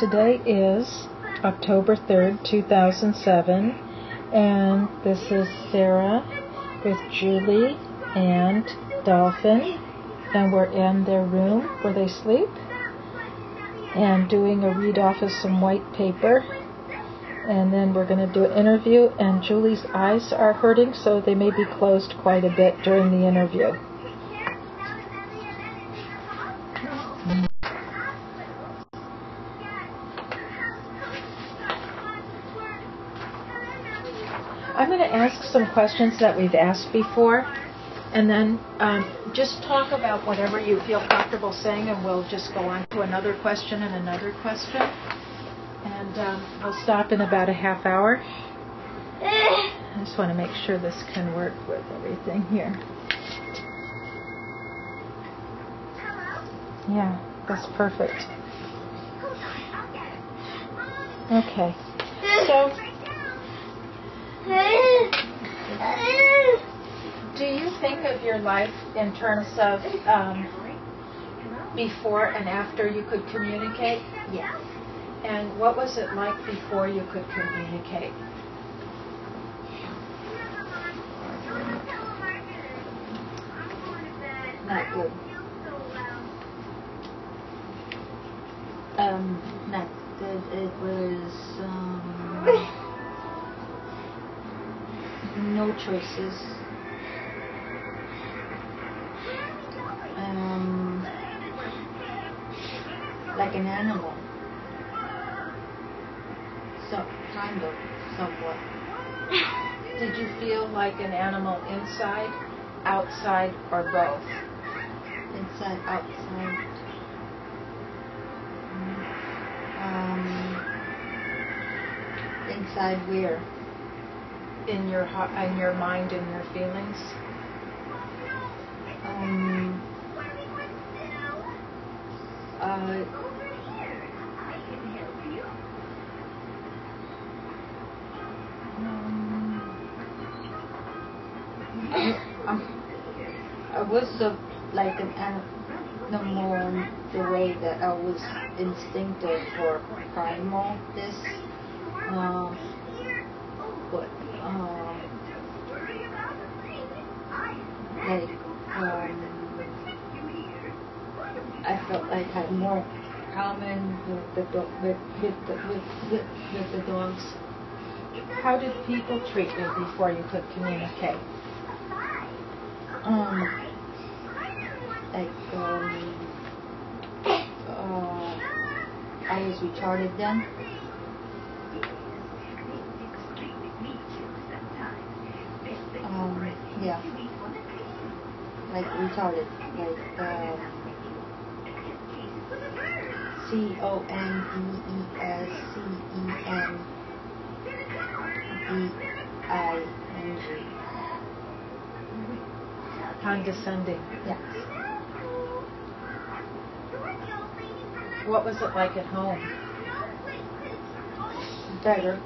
Today is October 3rd, 2007, and this is Sarah with Julie and Dolphin, and we're in their room where they sleep and doing a read off of some white paper, and then we're going to do an interview, and Julie's eyes are hurting, so they may be closed quite a bit during the interview. I'm going to ask some questions that we've asked before, and then just talk about whatever you feel comfortable saying, and we'll just go on to another question and another question. And we'll stop in about a half hour. I just want to make sure this can work with everything here. Yeah, that's perfect. Okay. So, do you think of your life in terms of before and after you could communicate? Yes. And what was it like before you could communicate? Not good. Not good. It was no choices. Like an animal. So, kind of, somewhat. Did you feel like an animal inside, outside, or both? Inside, outside. Inside where? In your mind and your feelings? I was like an animal in the way that I was instinctive or primal. This, but I felt like I had more common with the dogs. How did people treat you before you could communicate? I was retarded then. Yeah. Like retarded. Like CONDESCENDING. Condescending. Yes. What was it like at home? Better.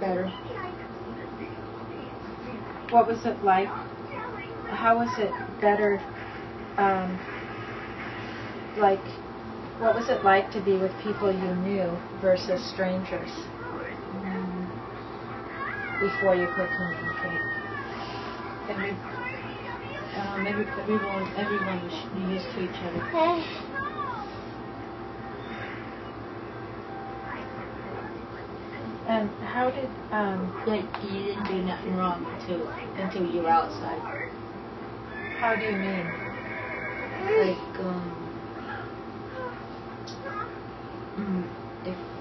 Better. What was it like? How was it better? What was it like to be with people you knew versus strangers before you could communicate? Everyone was used to each other. And how did you didn't do nothing wrong until you were outside. How do you mean? Like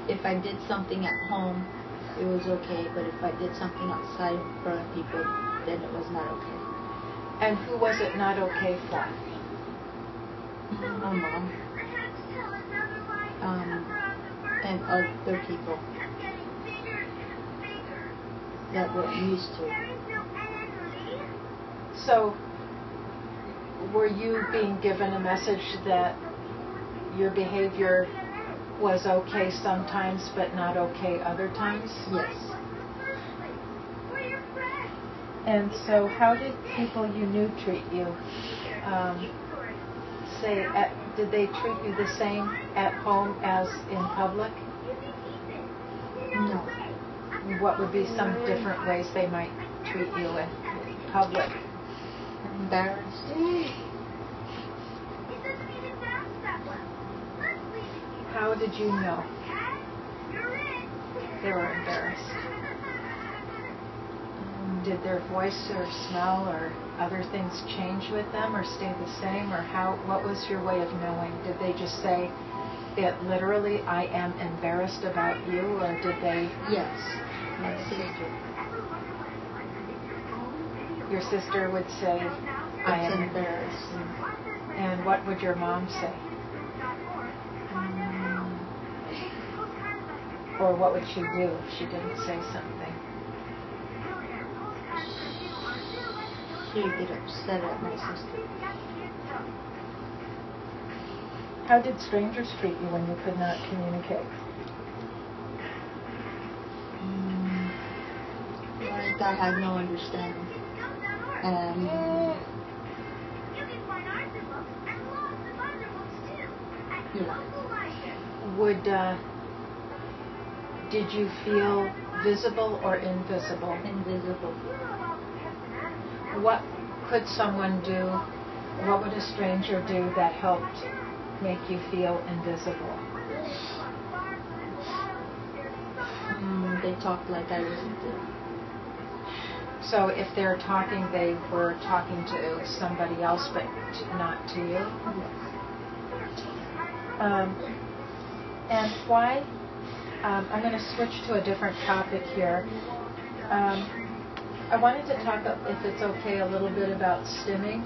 if I did something at home, it was okay, but if I did something outside in front of people, then it was not okay. And who was it not okay for? My mom. And other people that we're used to. So, were you being given a message that your behavior was okay sometimes, but not okay other times? Yes. And so how did people you knew treat you? say, did they treat you the same at home as in public? No. What would be some different ways they might treat you in public? Embarrassed. How did you know they were embarrassed? Did their voice or smell or other things change with them or stay the same? Or what was your way of knowing? Did they just say it literally, I am embarrassed about you, or did they? Yes, my sister. Your sister would say, I am embarrassed. And what would your mom say? Or what would she do if she didn't say something? She would get upset at my sister. How did strangers treat you when you could not communicate? Like I had no understanding. Yeah. Did you feel visible or invisible? Invisible. What could someone do, what would a stranger do that helped make you feel invisible? They talked like I wasn't there. So if they're talking, they were talking to somebody else, but not to you? Yes. And why? I'm going to switch to a different topic here. I wanted to talk, if it's okay, a little bit about stimming,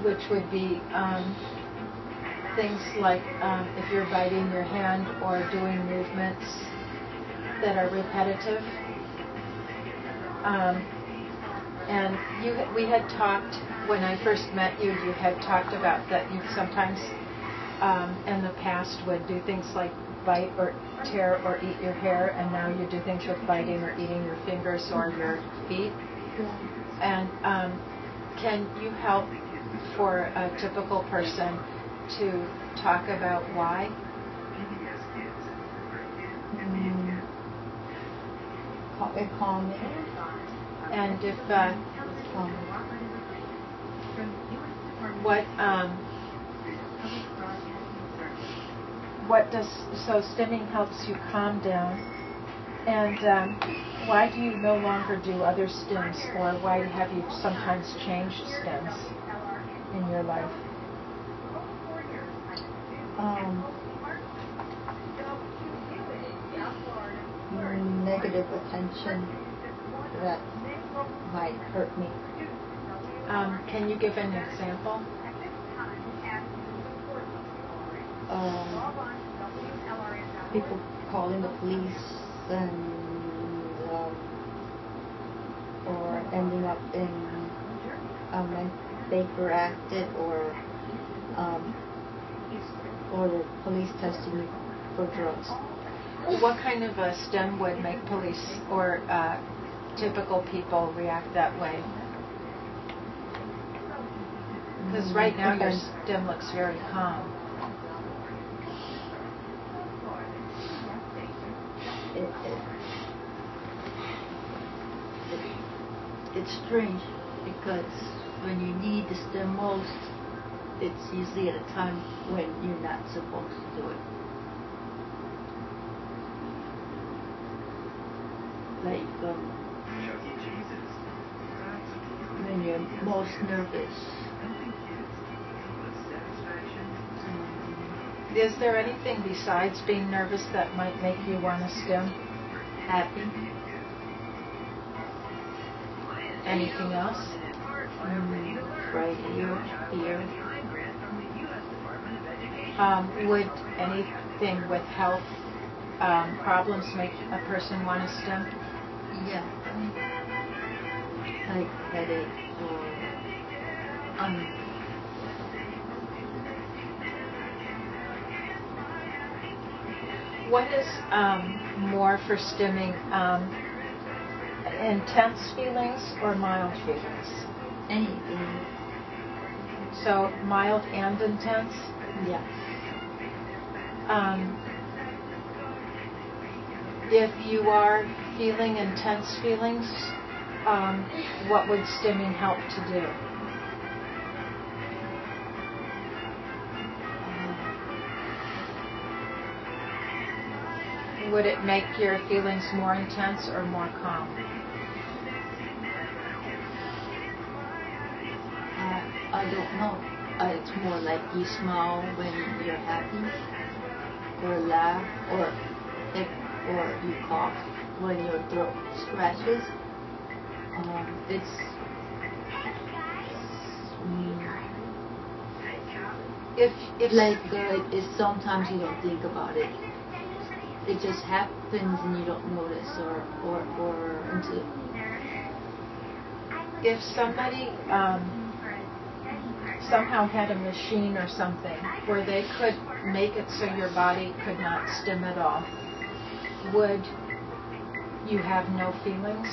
which would be things like if you're biting your hand or doing movements that are repetitive. And we had talked, when I first met you, you had talked about that you sometimes in the past would do things like bite or tear or eat your hair, and now you do things with biting or eating your fingers or your feet. And can you help for a typical person to talk about why? Calming. And if so stimming helps you calm down, and why do you no longer do other stims, or why have you sometimes changed stims in your life? Negative attention that might hurt me. Can you give an example? People calling the police and or ending up in Baker acted or the police testing me for drugs. What kind of a stim would make police or typical people react that way? Because right now your stim looks very calm. It's strange because when you need the stim most, it's usually at a time when you're not supposed to do it. Like when you're most nervous. Is there anything besides being nervous that might make you want to stim? Happy. Anything else? Right here, fear. Would anything with health problems make a person want to stim? Yeah. Like headache or What is more for stimming? Intense feelings or mild feelings? anything. So mild and intense? Yes. If you are feeling intense feelings, what would stimming help to do? Would it make your feelings more intense or more calm? I don't know. It's more like you smile when you're happy, or laugh, or you cough when your throat scratches. It's like it's sometimes you don't think about it. It just happens and you don't notice, or until. If somebody somehow had a machine or something where they could make it so your body could not stim at all, would you have no feelings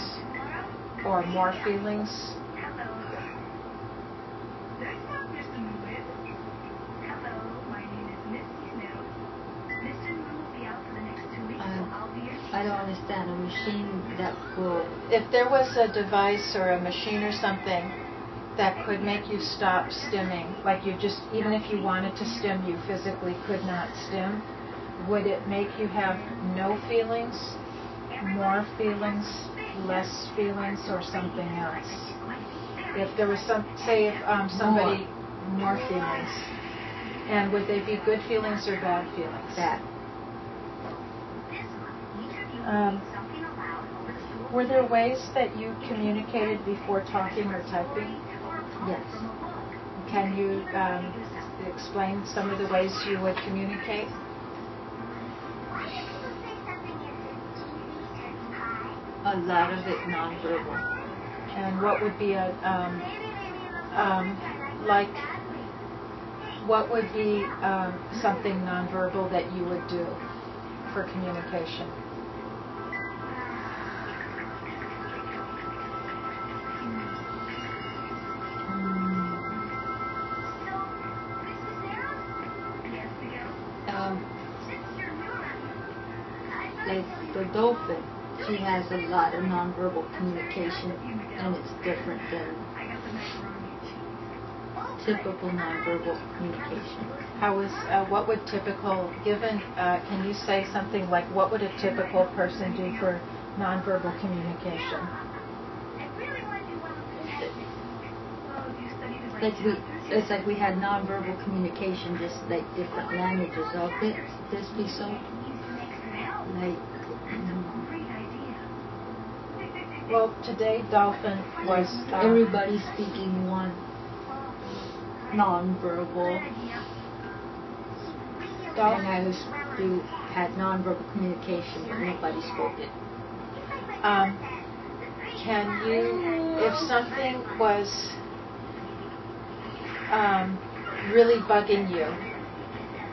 or more feelings? I don't understand. A machine that will... If there was a device or a machine or something that could make you stop stimming, like you just, even if you wanted to stim, you physically could not stim, would it make you have no feelings, more feelings, less feelings, or something else? If there was somebody more feelings, and would they be good feelings or bad feelings? Bad. Were there ways that you communicated before talking or typing? Yes. Can you explain some of the ways you would communicate? A lot of it nonverbal. And what would be what would be something nonverbal that you would do for communication? Like the dolphin, she has a lot of nonverbal communication, and it's different than typical nonverbal communication. What would typical, can you say something like what would a typical person do for nonverbal communication? It's like we had nonverbal communication, just like different languages of it. This be so like. Well, today Dolphin was everybody speaking one nonverbal, and I had nonverbal communication, but nobody spoke it. Can you, if something was really bugging you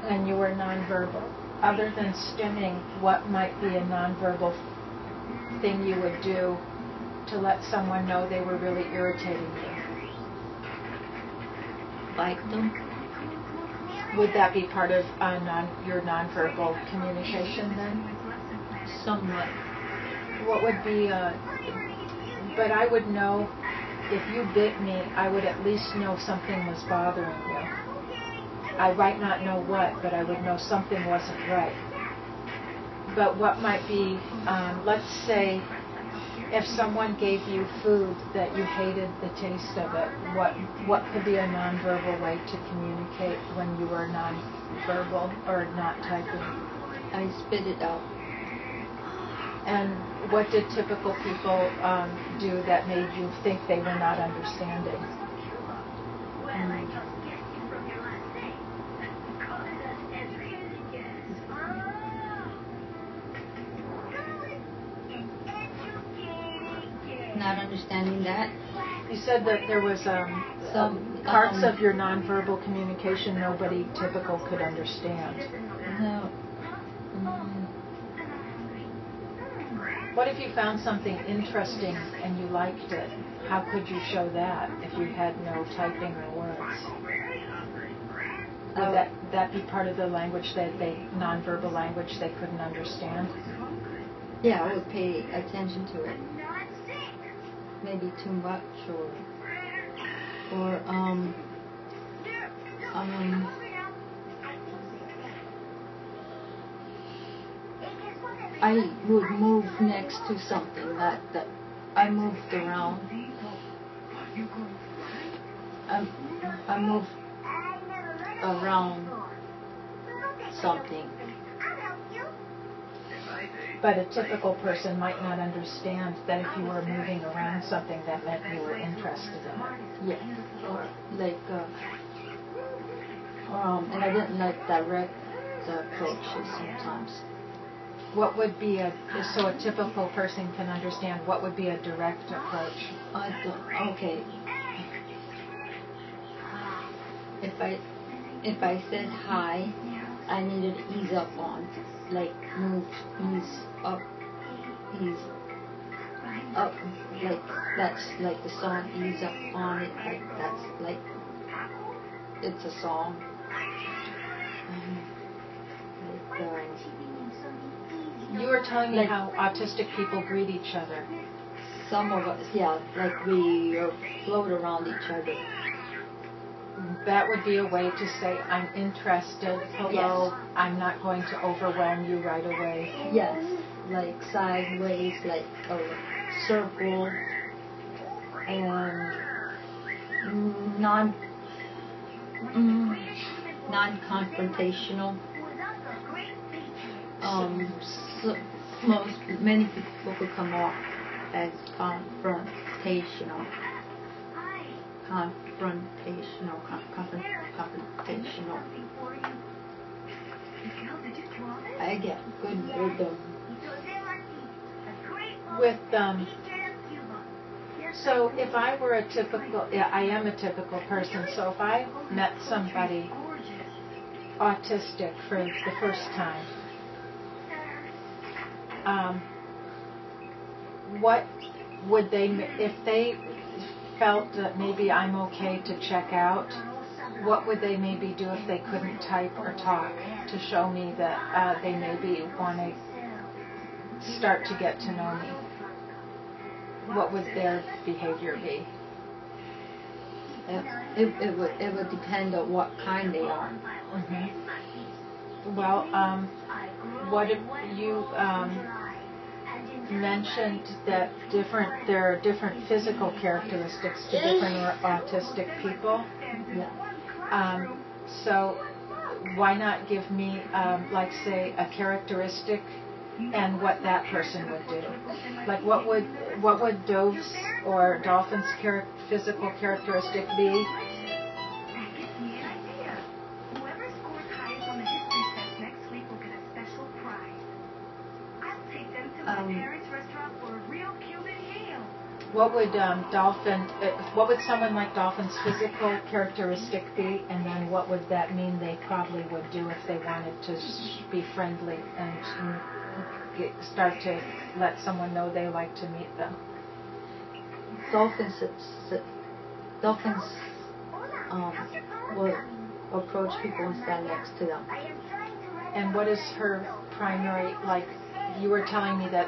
and you were nonverbal, other than stimming, what might be a nonverbal thing you would do to let someone know they were really irritating you? Bite them. Would that be part of your nonverbal communication then? Somewhat. What would be, but I would know, if you bit me, I would at least know something was bothering you. I might not know what, but I would know something wasn't right. But what might be, let's say, if someone gave you food that you hated the taste of it, what could be a nonverbal way to communicate when you were nonverbal or not typing? I spit it out. And what did typical people do that made you think they were not understanding? Not understanding that. You said that there was some parts of your nonverbal communication nobody typical could understand. No. What if you found something interesting and you liked it? How could you show that if you had no typing or words? Would that be part of the language nonverbal language they couldn't understand? Yeah, I would pay attention to it. Maybe too much, or I would move next to something that I moved around. I moved around something. But a typical person might not understand that if you were moving around something, that meant you were interested in it. Yeah, or like, and I didn't like direct the approaches sometimes. What would be so a typical person can understand, what would be a direct approach? Okay. If I said hi, I needed to ease up on, like ease up, like that's like the song Ease Up On It, like that's like, it's a song. You were telling me how autistic people greet each other. Some of us, yeah, like we float around each other. That would be a way to say, I'm interested, hello, yes. I'm not going to overwhelm you right away. Yes, like sideways, like a circle, and non-confrontational. Many people could come off as confrontational. I get good rhythm. With so if I were I am a typical person, so if I met somebody autistic for the first time, what would they, if they felt that maybe I'm okay to check out, what would they maybe do if they couldn't type or talk to show me that they maybe want to start to get to know me? What would their behavior be? It would depend on what kind they are. Mm-hmm. Well, what if you mentioned that there are different physical characteristics to different autistic people? Yeah. So why not give me, like, say, a characteristic and what that person would do? Like, what would Dove's or Dolphin's physical characteristic be? What would what would someone like Dolphin's physical characteristic be, and then what would that mean they probably would do if they wanted to be friendly and start to let someone know they like to meet them? Dolphins will approach people and stand next to them. And what is her primary, like, you were telling me that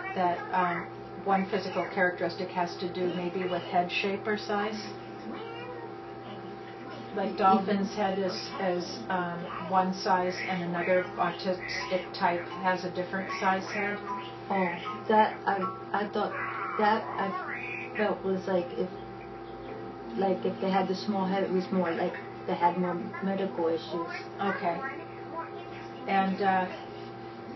one physical characteristic has to do maybe with head shape or size? Like Dolphin's head is one size and another autistic type has a different size head? Oh, that I thought that I felt was like if they had the small head, it was more like they had more medical issues. Okay. And